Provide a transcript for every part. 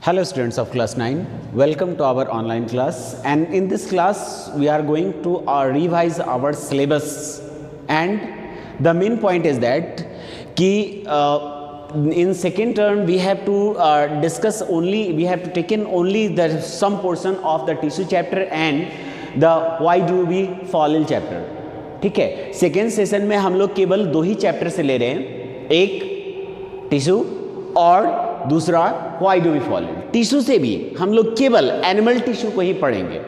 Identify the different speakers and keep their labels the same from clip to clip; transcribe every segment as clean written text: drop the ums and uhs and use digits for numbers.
Speaker 1: Hello students of class 9, welcome to our online class, and in this class we are going to revise our syllabus, and the main point is that in second term we have to discuss only, we have to take in only the some portion of the tissue chapter and the why do we fall ill chapter. ठीक है, second session में हम लोग केवल दो ही chapter से ले रहे हैं, एक टिश्यू और दूसरा why do we fall ill. Tissue से भी हम लोग केवल एनिमल टिश्यू को ही पढ़ेंगे।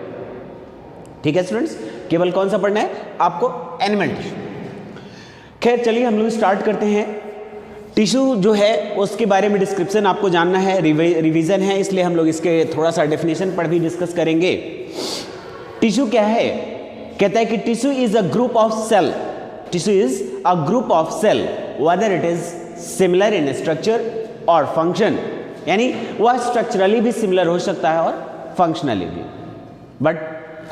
Speaker 1: ठीक है स्टूडेंट्स, केवल कौन सा पढ़ना है आपको? Animal tissue. खैर चलिए हम लोग स्टार्ट करते हैं। टिश्यू जो है उसके बारे में डिस्क्रिप्शन आपको जानना है, रिवीजन है, इसलिए हम लोग इसके थोड़ा सा डेफिनेशन पर भी डिस्कस करेंगे। टिश्यू क्या है? कहता है कि tissue is a group of cell, tissue is a group of cell whether it is similar in structure और फंक्शन, यानी वह स्ट्रक्चरली भी सिमिलर हो सकता है और फंक्शनली भी। बट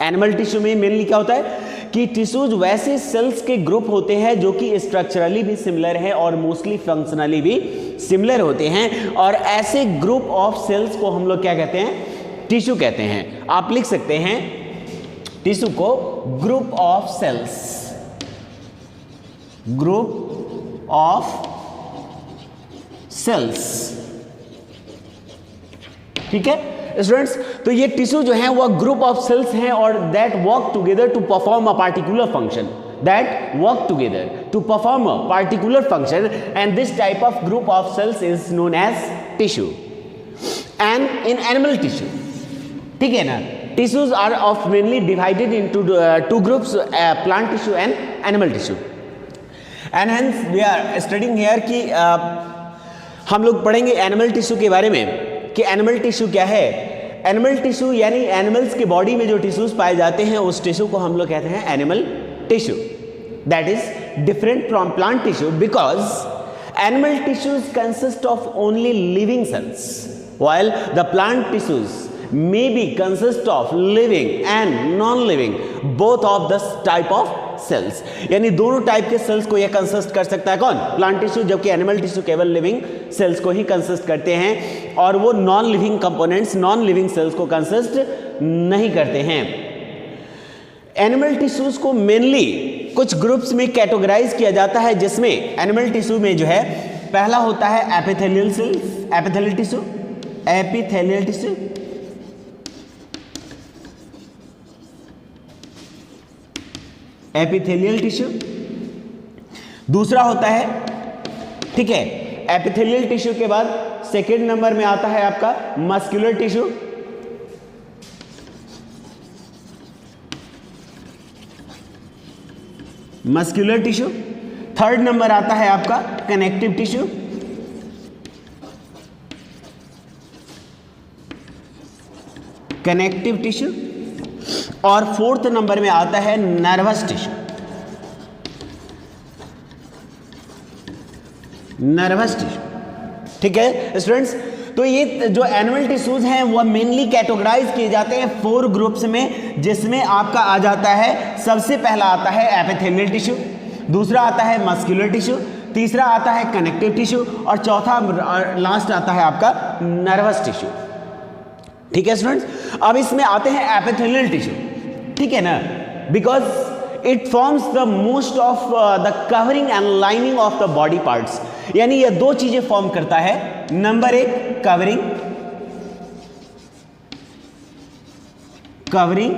Speaker 1: एनिमल टिश्यू में मेनली क्या होता है कि टिश्यूज वैसे सेल्स के ग्रुप होते हैं जो कि स्ट्रक्चरली भी सिमिलर है और मोस्टली फंक्शनली भी सिमिलर होते हैं, और ऐसे ग्रुप ऑफ सेल्स को हम लोग क्या कहते हैं? टिश्यू कहते हैं। आप लिख सकते हैं टिश्यू को group of cells, group of cells. ठीक है स्टूडेंट्स, तो ये टिश्यू जो है वो ग्रुप ऑफ सेल्स हैं और that work together to perform a particular function, that work together to perform a particular function, and this type of group of cells is known as tissue. And in animal tissue, ठीक है ना, tissues are of mainly divided into two groups, plant tissue and animal tissue, and hence we are studying here कि हम लोग पढ़ेंगे animal tissue के बारे में कि एनिमल टिश्यू क्या है। एनिमल टिश्यू यानी एनिमल्स के बॉडी में जो टिश्यूज पाए जाते हैं उस टिश्यू को हम लोग कहते हैं animal tissue, that is different from plant tissue because animal tissues consist of only living cells while the plant tissues may be consist of living and non-living both of this type of cells, यानी दोनों type के sales को यह consist कर सकता है। कौन? Plant tissue, जबकि एनिमल टिश्यू केवल लिविंग सेल्स को ही कंसिस्ट करते हैं और वो non living components, non living cells को कंसिस्ट नहीं करते हैं। एनिमल टिश्यूज को मेनली कुछ ग्रुप्स में कैटेगराइज किया जाता है, जिसमें एनिमल टिश्यू में जो है पहला होता है epithelial cells, epithelial tissue, epithelial tissue, epithelial tissue. दूसरा होता है, ठीक है, एपिथेलियल टिश्यू के बाद सेकेंड नंबर में आता है आपका muscular tissue, muscular tissue. Third number आता है आपका कनेक्टिव टिश्यू, कनेक्टिव टिश्यू, और फोर्थ नंबर में आता है नर्वस टिश्यू, नर्वस टिश्यू। ठीक है स्टूडेंट्स, तो ये जो एनिमल टिश्यूज हैं वो मेनली कैटेगराइज किए जाते हैं 4 ग्रुप्स में, जिसमें आपका आ जाता है, सबसे पहला आता है एपिथेलियल टिश्यू, दूसरा आता है मस्कुलर टिश्यू, तीसरा आता है कनेक्टिव टिश्यू, और चौथा लास्ट आता है आपका नर्वस टिश्यू। ठीक है स्टूडेंट्स, अब इसमें आते हैं एपिथेलियल टिश्यू, ठीक है ना, because it forms the most of the covering and lining of the body parts, यानी ये दो चीजें फॉर्म करता है। Number 1 covering, covering,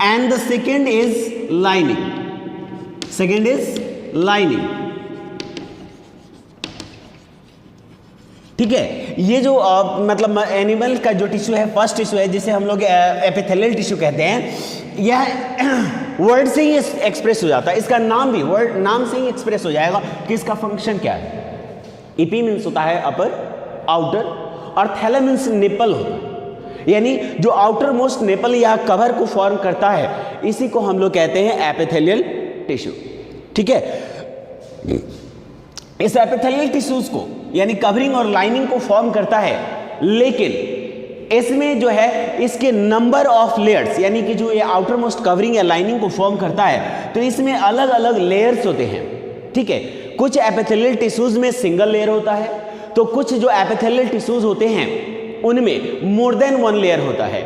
Speaker 1: and the second is lining, second is lining. ठीक है, ये जो मतलब एनिमल का जो टिश्यू है, फर्स्ट टिश्यू है जिसे हम लोग एपिथेलियल टिश्यू कहते हैं, यह वर्ड से ही एक्सप्रेस हो जाता है, इसका नाम भी वर्ड नाम से ही एक्सप्रेस हो जाएगा कि इसका फंक्शन क्या है। इपी मीन्स होता है अपर, आउटर, और थैला मीन्स निपल होता है, यानी जो आउटर मोस्ट निपल या कवर को फॉर्म करता है, इसी को हम लोग कहते हैं एपिथेलियल टिश्यू। ठीक है, इस एपिथेलियल टिश्यूज को यानी कवरिंग और लाइनिंग को फॉर्म करता है, लेकिन इसमें जो है इसके नंबर ऑफ लेयर्स, यानी कि जो ये आउटर मोस्ट कवरिंग या लाइनिंग को फॉर्म करता है, तो इसमें अलग अलग लेयर्स होते हैं। ठीक है, कुछ एपिथेलियल टिश्यूज में सिंगल लेयर होता है, तो कुछ जो एपिथेलियल टिश्यूज होते हैं उनमें मोर देन वन लेयर होता है।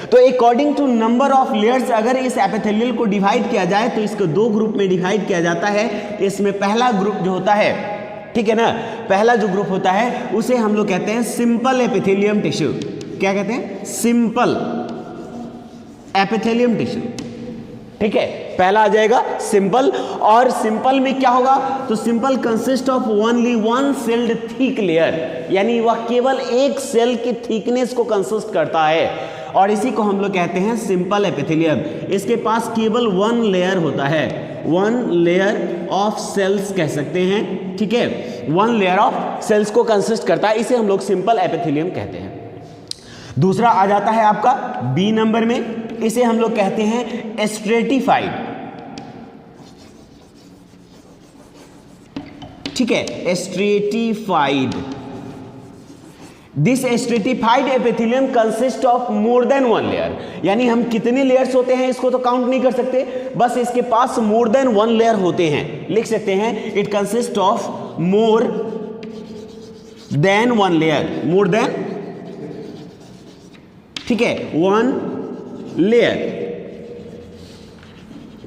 Speaker 1: तो according to number of layers अगर इस एपिथेलियल को डिवाइड किया जाए तो इसको दो ग्रुप में डिवाइड किया जाता है। इसमें पहला ग्रुप जो होता है, ठीक है ना, पहला जो ग्रुप होता है उसे हम लोग कहते हैं सिंपल एपिथेलियम टिश्यू। क्या कहते हैं? Simple epithelium tissue. ठीक है, पहला आ जाएगा सिंपल। और सिंपल में क्या होगा? तो simple consist of only one sailed thick layer, यानी वह केवल एक सेल की थिकनेस को कंसिस्ट करता है और इसी को हम लोग कहते हैं सिंपल एपिथेलियम। इसके पास केवल वन लेयर होता है, वन लेयर ऑफ सेल्स कह सकते हैं। ठीक है, वन लेयर ऑफ सेल्स को कंसिस्ट करता है, इसे हम लोग सिंपल एपिथेलियम कहते हैं। दूसरा आ जाता है आपका बी नंबर में, इसे हम लोग कहते हैं स्ट्रेटिफाइड। ठीक है, stratified. This stratified epithelium consist of more than one layer, यानी हम कितने लेयर्स होते हैं इसको तो काउंट नहीं कर सकते, बस इसके पास मोर देन वन लेयर होते हैं। लिख सकते हैं it consist of more than one layer, more than, ठीक है, वन लेयर।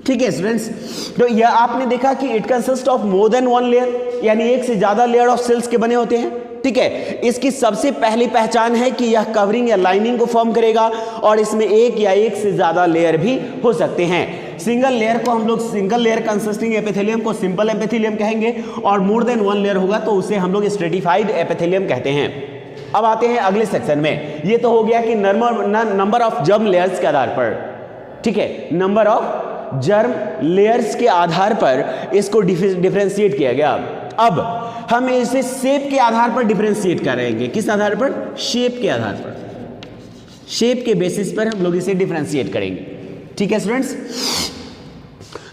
Speaker 1: ठीक है स्टूडेंट्स, तो यह आपने देखा कि it consist of more than one layer, यानी एक से ज्यादा लेयर ऑफ सेल्स के बने होते हैं। ठीक है, इसकी सबसे पहली पहचान है कि यह कवरिंग या लाइनिंग को फॉर्म करेगा और इसमें एक या एक से ज्यादा लेयर भी हो सकते हैं। सिंगल लेयर को हम लोग सिंगल लेयर कंसिस्टिंग एपिथेलियम को सिंपल एपिथेलियम कहेंगे और मोर देन वन लेयर होगा तो उसे हम लोग स्ट्रेटिफाइड एपिथेलियम कहते हैं। अब आते हैं अगले सेक्शन में। ये तो हो गया कि नंबर ऑफ जर्म लेयर्स के आधार पर, ठीक है, नंबर ऑफ जर्म लेयर्स के आधार पर इसको डिफरेंशिएट किया गया। अब हम इसे शेप के आधार पर डिफरेंशिएट करेंगे। किस आधार पर? शेप के आधार पर, शेप के बेसिस पर हम लोग इसे डिफरेंशिएट करेंगे। ठीक है स्टूडेंट्स,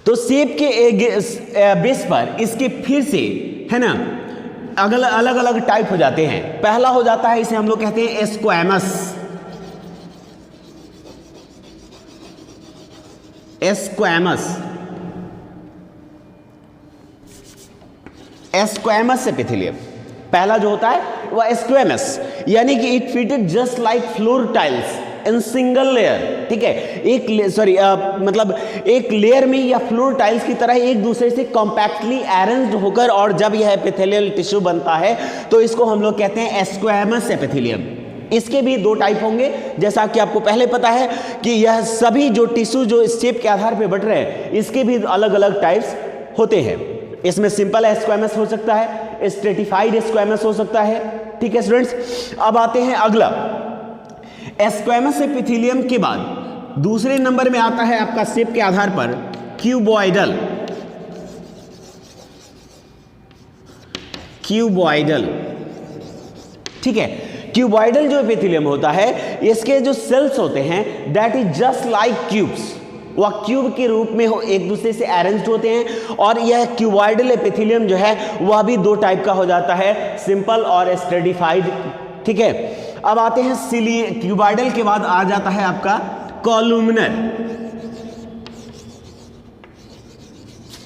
Speaker 1: तो शेप के बेस पर इसके फिर से, है ना, अलग अलग टाइप हो जाते हैं। पहला हो जाता है, इसे हम लोग कहते हैं स्क्वैमस। स्क्वैमस, स्क्वैमस एपिथेलियम पहला जो होता है वह स्क्वैमस, यानी कि it fitted just like floor tiles in single layer. ठीक है, मतलब एक लेयर में या फ्लोर टाइल्स की तरह एक दूसरे से कॉम्पैक्टली अरेंज्ड होकर, और जब यह एपिथेलियल टिश्यू बनता है तो इसको हम लोग कहते हैं स्क्वैमस एपिथेलियम। इसके भी दो टाइप होंगे, जैसा कि आपको पहले पता है कि यह सभी जो टिश्यू जो शेप के आधार पर बट रहे हैं इसके भी अलग अलग टाइप्स होते हैं। इसमें सिंपल स्क्वैमस हो सकता है, स्ट्रेटिफाइड स्क्वैमस हो सकता है। ठीक है स्टूडेंट्स, अब आते हैं अगला। स्क्वैमस एपिथेलियम के बाद दूसरे नंबर में आता है आपका शेप के आधार पर क्यूबॉइडल। क्यूबॉइडल, ठीक है, क्यूबॉइडल जो एपिथेलियम होता है इसके जो सेल्स होते हैं that is just like cubes, वह क्यूब के रूप में एक दूसरे से अरेंज्ड होते हैं। और यह क्यूबॉइडल एपिथेलियम जो है वह भी दो टाइप का हो जाता है, सिंपल और स्ट्रेटिफाइड। ठीक है, अब आते हैं क्यूबॉइडल के बाद आ जाता है आपका कॉलुमनर।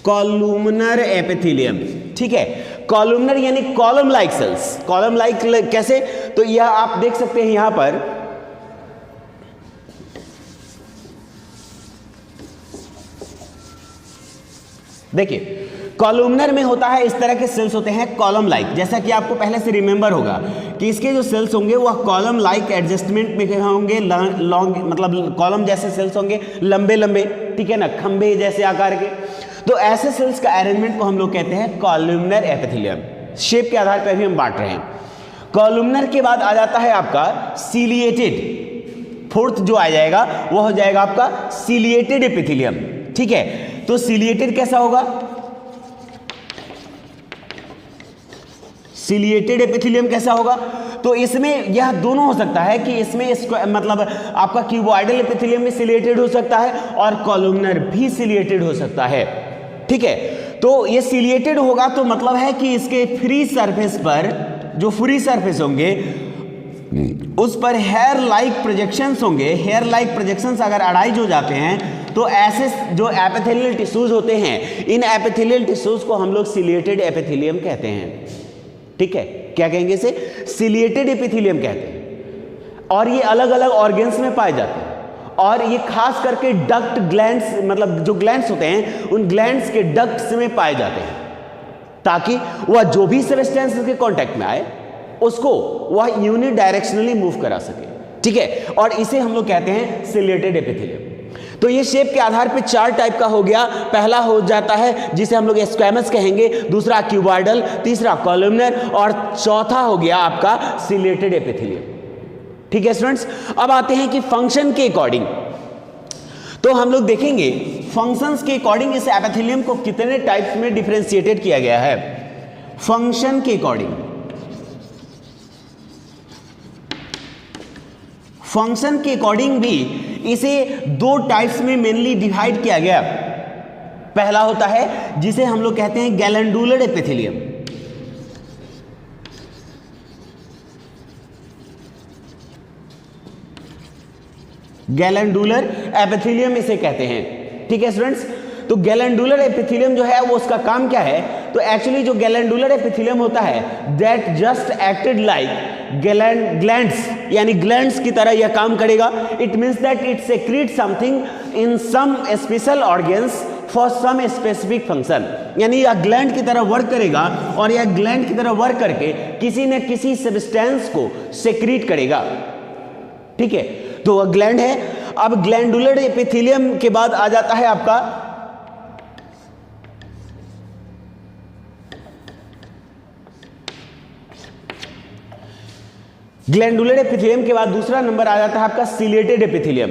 Speaker 1: Columnar epithelium. ठीक है, कॉलुमनर यानी column like cells. Column like कैसे? तो यह आप देख सकते हैं यहां पर, देखिए कॉलुमनर में होता है इस तरह के सेल्स होते हैं कॉलम लाइक, जैसा कि आपको पहले से रिमेंबर होगा कि इसके जो सेल्स होंगे वह कॉलम लाइक एडजस्टमेंट में होंगे, लॉन्ग मतलब कॉलम जैसे सेल्स होंगे, लंबे लंबे, ठीक है ना, खंबे जैसे आकार के। तो ऐसे सेल्स का अरेंजमेंट को हम लोग कहते हैं कॉलुमनर एपिथेलियम। शेप के आधार पर भी हम बांट रहे हैं। कॉलुमनर के बाद आ जाता है आपका सिलिएटेड। फोर्थ जो आ जाएगा वह हो जाएगा आपका सिलिएटेड एपिथेलियम। ठीक है, तो सिलिएटेड कैसा होगा? सिलिएटेड एपिथेलियम कैसा होगा? तो इसमें यह दोनों हो सकता है कि इसमें मतलब आपका क्यूबॉइडल एपिथेलियम भी सिलिएटेड हो सकता है और कॉलुमनर भी सिलिएटेड हो सकता है। ठीक है, तो ये सिलिएटेड होगा तो मतलब है कि इसके फ्री सरफेस पर, जो फ्री सरफेस होंगे उस पर हेयर लाइक प्रोजेक्शंस होंगे। हेयर लाइक प्रोजेक्शंस अगर अराइज हो जाते हैं तो ऐसे जो एपिथेलियल टिश्यूज होते हैं, इन एपिथेलियल टिश्यूज को हम लोग सिलिएटेड एपिथेलियम कहते हैं। ठीक है, क्या कहेंगे इसे? सिलिएटेड एपिथेलियम कहते हैं। और ये अलग अलग ऑर्गन्स में पाए जाते हैं, और ये खास करके डक्ट ग्लैंड्स, मतलब जो ग्लैंड्स होते हैं उन ग्लैंड्स के डक्ट्स में पाए जाते हैं, ताकि वह जो भी सब्सटेंस के कांटेक्ट में आए उसको वह यूनिडायरेक्शनली मूव करा सके, ठीक है। और इसे हम लोग कहते हैं सिलेटेड एपिथेलियम। तो ये शेप के आधार पे 4 टाइप का हो गया। पहला हो जाता है जिसे हम लोग स्क्वैमस कहेंगे, दूसरा क्यूबॉइडल, तीसरा कॉलमनर, और चौथा हो गया आपका सिलेटेड एपिथेलियम, ठीक है स्टूडेंट्स। अब आते हैं कि फंक्शन के अकॉर्डिंग, तो हम लोग देखेंगे फंक्शंस के अकॉर्डिंग इस एपिथेलियम को कितने टाइप्स में डिफरेंशिएटेड किया गया है। फंक्शन के अकॉर्डिंग, फंक्शन के अकॉर्डिंग भी इसे 2 टाइप्स में मेनली डिवाइड किया गया। पहला होता है जिसे हम लोग कहते हैं गैलेंडुलर एपिथेलियम, गैलेंडुलर एपिथेलियम इसे कहते हैं, ठीक है स्टूडेंट्स। तो गैलेंडुलर एपिथेलियम जो है वो उसका काम क्या है, तो एक्चुअली जो गैलेंडुलर एपिथेलियम होता है that just acted like glands, यानी ग्लैंड्स की तरह यह काम करेगा। It means that it secrete something in some special organs for some specific function, यानी यह ग्लैंड की तरह वर्क करेगा, और यह ग्लैंड की तरह वर्क करके किसी न किसी सब्सटेंस को सेक्रीट करेगा, ठीक है। तो वह ग्लैंड है। अब ग्लैंडुलर एपिथेलियम के बाद आ जाता है आपका ग्लैंडुलर एपिथेलियम के बाद दूसरा नंबर आ जाता है आपका सिलेटेड एपिथेलियम,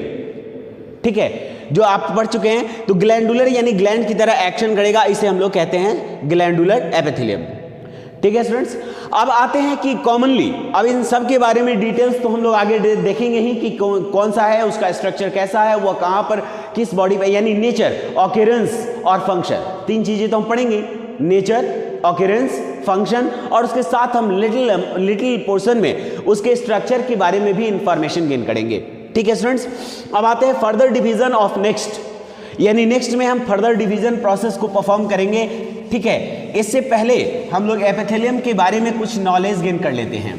Speaker 1: ठीक है, जो आप पढ़ चुके हैं। तो ग्लैंडुलर यानी ग्लैंड की तरह एक्शन करेगा, इसे हम लोग कहते हैं ग्लैंडुलर एपिथेलियम, ठीक है स्टूडेंट्स। अब आते हैं कि कॉमनली, अब इन सब के बारे में डिटेल्स तो हम लोग आगे देखेंगे ही कि कौन सा है, उसका स्ट्रक्चर कैसा है, वो कहाँ पर किस बॉडी पे, यानी नेचर, ऑकरेंस और फंक्शन, 3 चीजें तो हम पढ़ेंगे, नेचर, ऑकरेंस, फंक्शन, और उसके साथ हम लिटिल पोर्शन में उसके स्ट्रक्चर के बारे में भी इंफॉर्मेशन गेन करेंगे, ठीक है स्टूडेंट्स। अब आते हैं फर्दर डिवीजन ऑफ नेक्स्ट, यानी नेक्स्ट में हम फर्दर डिवीजन प्रोसेस को परफॉर्म करेंगे, ठीक है। इससे पहले हम लोग एपिथेलियम के बारे में कुछ नॉलेज गेन कर लेते हैं।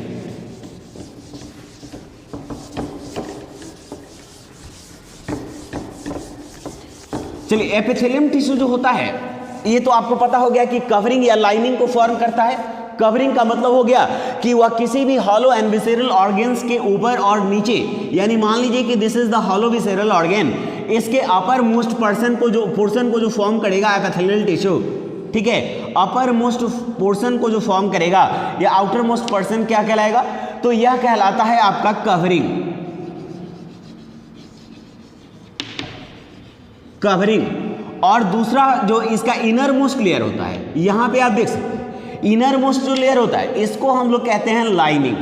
Speaker 1: चलिए, एपिथेलियम टिश्यू जो होता है ये तो आपको पता हो गया कि कवरिंग या लाइनिंग को फॉर्म करता है। कवरिंग का मतलब हो गया कि वह किसी भी हॉलो एंड विसेरल ऑर्गन्स के ऊपर और नीचे, यानी मान लीजिए कि this is the hollow visceral organ, इसके अपर मोस्ट पोर्शन को जो फॉर्म करेगा एपिथेलियल टिश्यू, ठीक है, अपर मोस्ट पोर्शन को जो फॉर्म करेगा या आउटर मोस्ट पोर्शन क्या कहलाएगा, तो यह कहलाता है आपका कवरिंग। और दूसरा जो इसका इनर मोस्ट लेयर होता है, यहां पे आप देख सकते हैं इनर मोस्ट जो लेयर होता है इसको हम लोग कहते हैं लाइनिंग,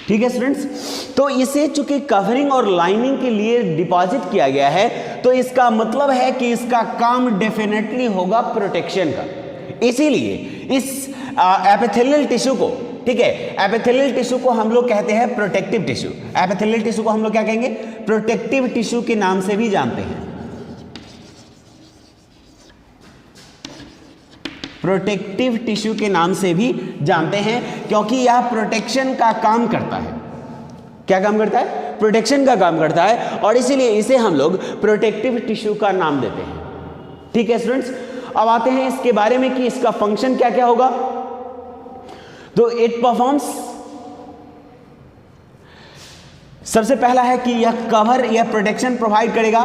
Speaker 1: ठीक है स्टूडेंट्स। तो इसे चूंकि कवरिंग और लाइनिंग के लिए डिपॉजिट किया गया है, तो इसका मतलब है कि इसका काम डेफिनेटली होगा प्रोटेक्शन का। इसीलिए इस एपिथेलियल टिश्यू को, ठीक है, एपिथेलियल टिश्यू को हम लोग कहते हैं प्रोटेक्टिव टिश्यू। एपिथेलियल टिश्यू को हम लोग क्या कहेंगे, प्रोटेक्टिव टिश्यू के नाम से भी जानते हैं, प्रोटेक्टिव टिश्यू के नाम से भी जानते हैं, क्योंकि यह प्रोटेक्शन का काम करता है। क्या काम करता है? प्रोटेक्शन का काम करता है, और इसीलिए इसे हम लोग प्रोटेक्टिव टिश्यू का नाम देते हैं, ठीक है स्टूडेंट्स। अब आते हैं इसके बारे में कि इसका फंक्शन क्या क्या होगा। तो इट परफॉर्म्स, सबसे पहला है कि यह कवर या प्रोटेक्शन प्रोवाइड करेगा।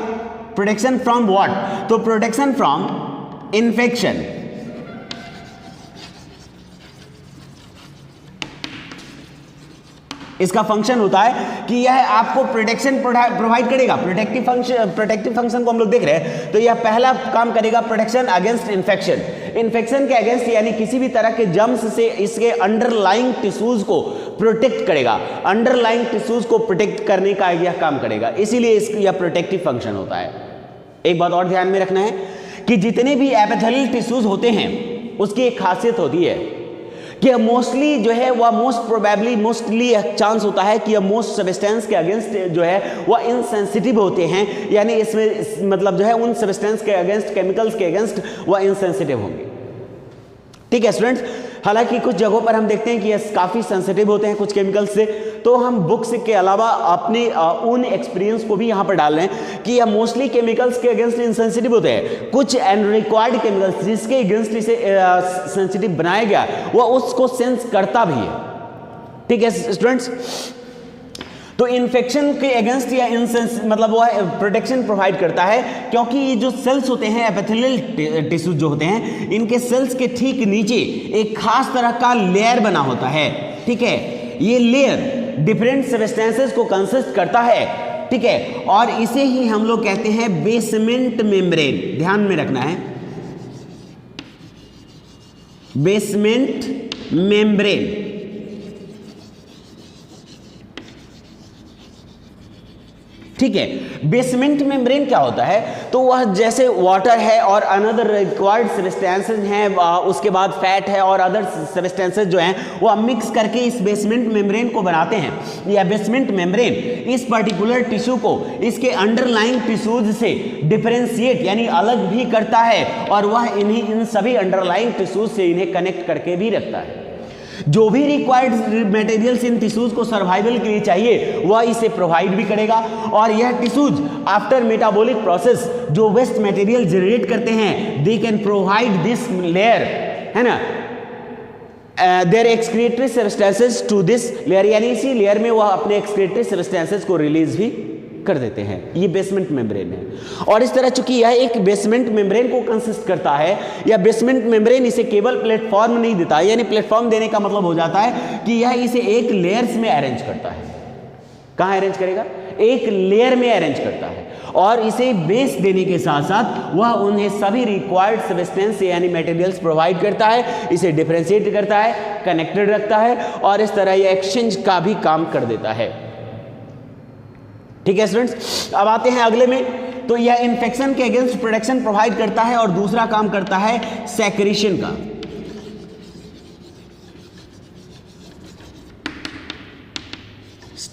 Speaker 1: Protection from what? तो प्रोटेक्शन फ्रॉम इन्फेक्शन, इसका फंक्शन होता है कि यह आपको प्रोटेक्शन प्रोवाइड करेगा। प्रोटेक्टिव फंक्शन को हम लोग देख रहे हैं, तो यह पहला काम करेगा प्रोटेक्शन अगेंस्ट इन्फेक्शन। इन्फेक्शन के अगेंस्ट यानी किसी भी तरह के जर्म्स से इसके अंडरलाइंग टिश्यूज को प्रोटेक्ट करेगा, अंडरलाइंग टिश्यूज को प्रोटेक्ट करने का यह काम करेगा, इसीलिए यह प्रोटेक्टिव फंक्शन होता है। एक बात और ध्यान में रखना है कि जितने भी एपिथेलियल टिश्यूज होते हैं उसकी एक खासियत होती है कि मोस्टली जो है वह मोस्टली चांस होता है कि मोस्ट सब्सटेंस के अगेंस्ट जो है वह इनसेंसिटिव होते हैं, यानी इसमें मतलब जो है उन सब्सटेंस के अगेंस्ट, केमिकल्स के अगेंस्ट वह इनसेंसिटिव होंगे, ठीक है स्टूडेंट्स। हालांकि कुछ जगहों पर हम देखते हैं कि ये काफ़ी सेंसिटिव होते हैं कुछ केमिकल से, तो हम बुक्स के अलावा अपने उन एक्सपीरियंस को भी यहाँ पर डाल रहे हैं कि यह मोस्टली केमिकल्स के अगेंस्ट इनसेंसिटिव होते हैं। कुछ अनरिक्वायर्ड केमिकल्स जिसके अगेंस्ट इसे सेंसिटिव बनाया गया वह उसको सेंस करता भी है। ठीक है स्टूडेंट्स, तो इन्फेक्शन के अगेंस्ट या मतलब वो प्रोटेक्शन प्रोवाइड करता है, क्योंकि ये जो सेल्स होते हैं एपिथेलियल टिश्यूज जो होते हैं, इनके सेल्स के ठीक नीचे एक खास तरह का लेयर बना होता है। ठीक है, ये लेयर डिफरेंट सब्सटेंसेस को कंसिस्ट करता है। ठीक है, और इसे ही हम लोग कहते हैं बेसमेंट मेम्ब्रेन। ध्यान में रखना है, बेसमेंट मेम्ब्रेन। ठीक है, बेसमेंट मेम्ब्रेन क्या होता है, तो वह जैसे वाटर है और अनदर रिक्वायर्ड सब्सटेंसेस हैं, उसके बाद फैट है और अदर सब्सटेंसेस जो हैं वह मिक्स करके इस बेसमेंट मेम्ब्रेन को बनाते हैं। यह बेसमेंट मेम्ब्रेन इस पर्टिकुलर टिश्यू को इसके अंडरलाइंग टिश्यूज से डिफरेंशिएट यानी अलग भी करता है, और वह इन सभी अंडरलाइंग टिश्यूज से इन्हें कनेक्ट करके भी रखता है। जो भी रिक्वायर्ड मटेरियल्स इन टिश्यूज को सर्वाइवल के लिए चाहिए वह इसे प्रोवाइड भी करेगा, और यह टिश्यूज आफ्टर मेटाबॉलिक प्रोसेस जो वेस्ट मटेरियल जनरेट करते हैं, they can provide this layer, है ना, there excretory substances to this layer, यानी इसी लेयर में वह अपने एक्सक्रीटरी सब्सटेंसेस को रिलीज भी कर देते हैं। ये बेसमेंट मेम्ब्रेन है। और इस तरह चूंकि यह एक बेसमेंट मेम्ब्रेन को कंसिस्ट करता है, या बेसमेंट मेम्ब्रेन इसे केवल प्लेटफॉर्म नहीं देता, यानी प्लेटफॉर्म देने का मतलब हो जाता है कि यह इसे एक लेयर्स में अरेंज करता है। कहाँ अरेंज करेगा? एक लेयर में अरेंज करता है, और इसे बेस देने के साथ साथ वह उन्हें सभी रिक्वायर्ड सब्सटेंस यानी मटेरियल्स प्रोवाइड करता है, इसे डिफरेंशिएट करता है, कनेक्टेड रखता है, और इस तरह यह एक्सचेंज का भी काम कर देता है। ठीक है स्टूडेंट्स, अब आते हैं अगले में। तो यह इन्फेक्शन के अगेंस्ट प्रोटेक्शन प्रोवाइड करता है, और दूसरा काम करता है सेक्रेशन का।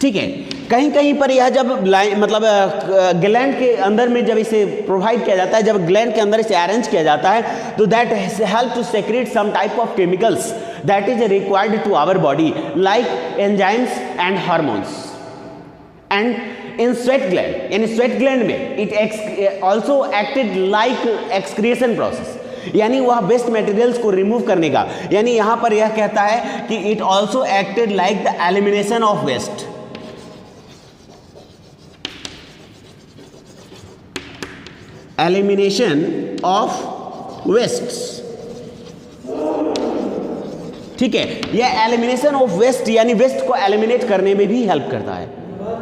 Speaker 1: ठीक है, कहीं कहीं पर यह जब मतलब ग्लैंड के अंदर में जब इसे प्रोवाइड किया जाता है, जब ग्लैंड के अंदर इसे अरेंज किया जाता है, तो that help to secrete some type of chemicals that is required to our body like enzymes and hormones. And in sweat gland, यानी स्वेट ग्लैंड में it also acted like excretion process, यानी वह waste materials को remove करने का, यानी यहां पर यह कहता है कि it also acted like the elimination of waste. Elimination of waste. ठीक है, यह एलिमिनेशन ऑफ वेस्ट यानी वेस्ट को एलिमिनेट करने में भी हेल्प करता है।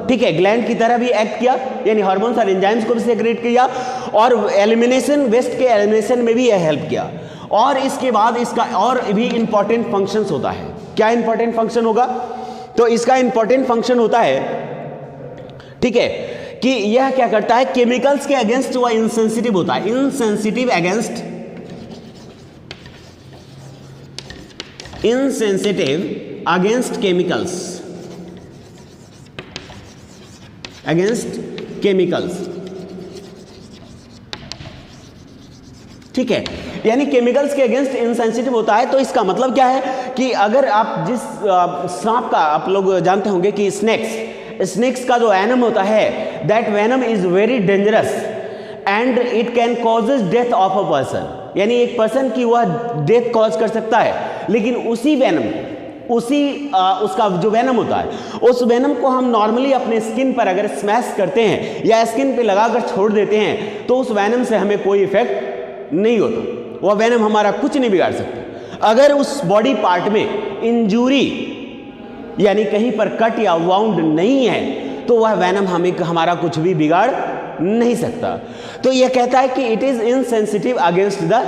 Speaker 1: ठीक है, ग्लैंड की तरह भी एक्ट किया, यानी हार्मोन्स और एंजाइम्स को भी सेक्रेट किया, और एलिमिनेशन वेस्ट के एलिमिनेशन में भी यह हेल्प किया। और इसके बाद इसका और भी इंपॉर्टेंट फंक्शंस होता है। क्या इंपॉर्टेंट फंक्शन होगा? तो इसका इंपॉर्टेंट फंक्शन होता है, ठीक है, कि यह क्या करता है, केमिकल्स के अगेंस्ट वह इनसेंसिटिव होता है। Insensitive against chemicals. ठीक है, यानी केमिकल्स के अगेंस्ट इनसेंसिटिव होता है। तो इसका मतलब क्या है कि अगर आप जिस सांप का, आप लोग जानते होंगे कि स्नेक्स का जो वेनम होता है, that venom is very dangerous and it can causes death of a person, यानी एक पर्सन की वह डेथ कॉज कर सकता है। लेकिन उसी वेनम उसका जो वेनम होता है, उस वेनम को हम नॉर्मली अपने स्किन पर अगर स्मैश करते हैं या स्किन पे लगाकर छोड़ देते हैं, तो उस वेनम से हमें कोई इफेक्ट नहीं होता। वह वेनम हमारा कुछ नहीं बिगाड़ सकता। अगर उस बॉडी पार्ट में इंजरी यानी कहीं पर कट या वाउंड नहीं है, तो वह वेनम हमारा कुछ भी बिगाड़ नहीं सकता। तो यह कहता है कि it is insensitive against the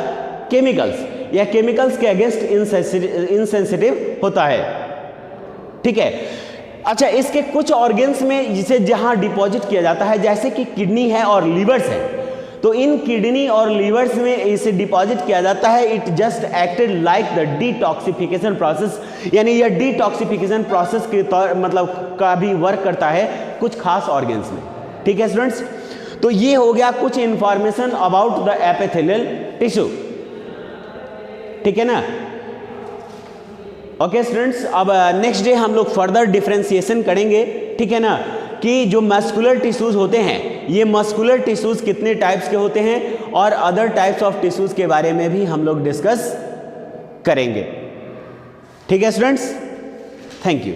Speaker 1: chemicals, यह केमिकल्स के अगेंस्ट इनसेंसिटिव होता है। ठीक है, अच्छा, इसके कुछ ऑर्गन्स में जिसे जहां डिपॉजिट किया जाता है, जैसे कि किडनी है और लीवर्स है, तो इन किडनी और लीवर्स में इसे डिपॉजिट किया जाता है। It just acted like the detoxification process, यानी यह डिटॉक्सिफिकेशन प्रोसेस के मतलब का भी वर्क करता है कुछ खास ऑर्गन्स में। ठीक है स्टूडेंट्स, तो ये हो गया कुछ information about the epithelial tissue. ठीक है ना। ओके स्टूडेंट्स, अब नेक्स्ट डे हम लोग फर्दर डिफरेंशिएशन करेंगे, ठीक है ना, कि जो मस्कुलर टिश्यूज होते हैं, ये मस्कुलर टिश्यूज कितने टाइप्स के होते हैं और अदर टाइप्स ऑफ टिश्यूज के बारे में भी हम लोग डिस्कस करेंगे। ठीक है स्टूडेंट्स, थैंक यू।